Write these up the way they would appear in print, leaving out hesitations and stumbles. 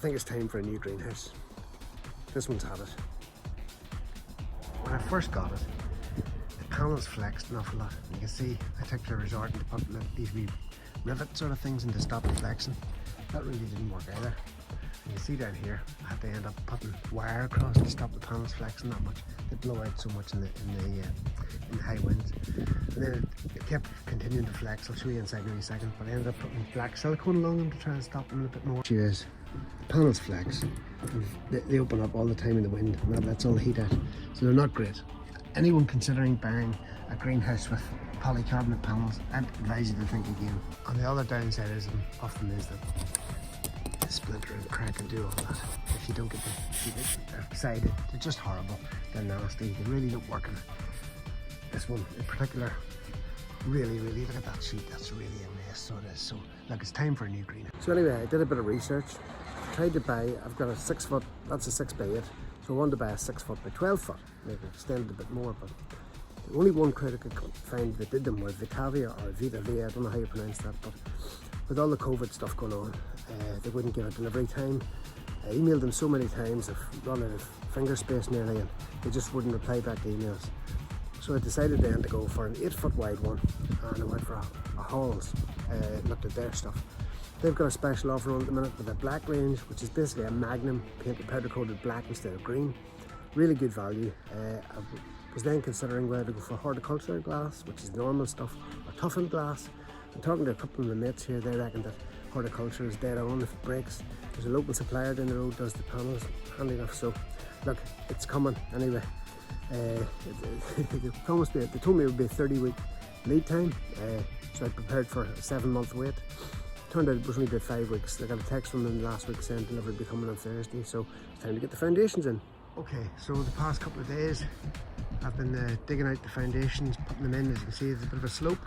think it's time for a new greenhouse. This one's had it. When I first got it, the panels flexed an awful lot. You can see I took to resorting to put these wee rivet sort of things in to stop it flexing. That really didn't work either. And you see down here, I had to end up putting wire across to stop the panels flexing that much. They blow out so much in the high winds. And then it kept continuing to flex. I'll show you inside in a second. But I ended up putting black silicone along them to try and stop them a bit more. Cheers. The panels flex. They open up all the time in the wind, and that's all the heat out. So they're not great. Anyone considering buying a greenhouse with polycarbonate panels, I'd advise you to think again. And the other downside is often is that they splinter and crack and do all that. If you don't get the side, they're just horrible. They're nasty. They really don't work. This one in particular, really, look at that sheet. That's really a mess. So it is. So look, it's time for a new greenhouse. So anyway, I did a bit of research. Tried to buy. I've got a 6 foot. That's a 6 by 8. So I wanted to buy a 6 foot by 12 foot. Maybe extend it a bit more, but the only one crowd I could find that did them was Vitavia or Vita. I don't know how you pronounce that, but with all the COVID stuff going on, they wouldn't give a delivery time. I emailed them so many times, I've run out of finger space nearly, and they just wouldn't reply back to emails. So I decided then to go for an 8 foot wide one, and I went for a Halls, looked at their stuff. They've got a special offer on at the minute with a black range, which is basically a Magnum painted powder coated black instead of green. Really good value. I was then considering whether to go for horticulture glass, which is normal stuff, or toughened glass. I'm talking to a couple of my mates here. They reckon that horticulture is dead on if it breaks. There's a local supplier down the road does the panels handy enough. So look, it's coming anyway. They told me it would be a 30-week lead time, so I prepared for a 7-month wait. Turned out it was only about 5 weeks. I got a text from them last week saying delivery would be coming on Thursday, so it's time to get the foundations in. Okay, so the past couple of days I've been digging out the foundations, putting them in. As you can see, there's a bit of a slope,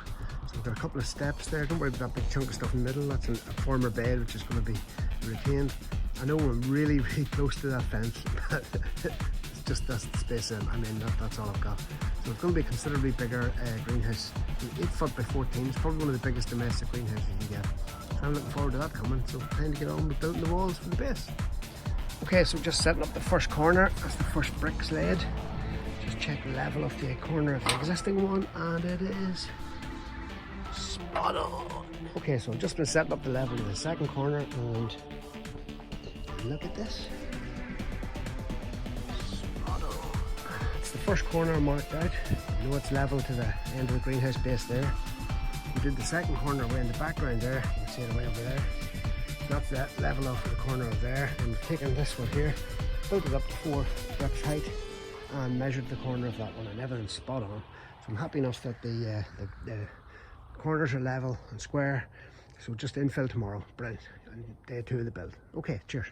so we've got a couple of steps there. Don't worry about that big chunk of stuff in the middle. That's a former bed which is going to be retained. I know I'm really close to that fence, but it's just that's the space I'm in. That's all I've got. So it's going to be a considerably bigger greenhouse. 8 foot by 14. It's probably one of the biggest domestic greenhouses you can get. So I'm looking forward to that coming. So time to get on with building the walls for the base. Okay, so just setting up the first corner. That's the first bricks laid. Just check the level of the corner of the existing one, and it is spot on. Okay, so I've just been setting up the level of the second corner, and look at this. Spot on. It's the first corner marked out. You know it's level to the end of the greenhouse base there. We did the second corner way in the background there. You can see it way over there. That's that level off the corner of there, and we've taken this one here, built it up to 4 bricks height, and measured the corner of that one, and everything's spot on. So I'm happy enough that the corners are level and square. So just infill tomorrow. Brilliant. And day 2 of the build. Okay, cheers.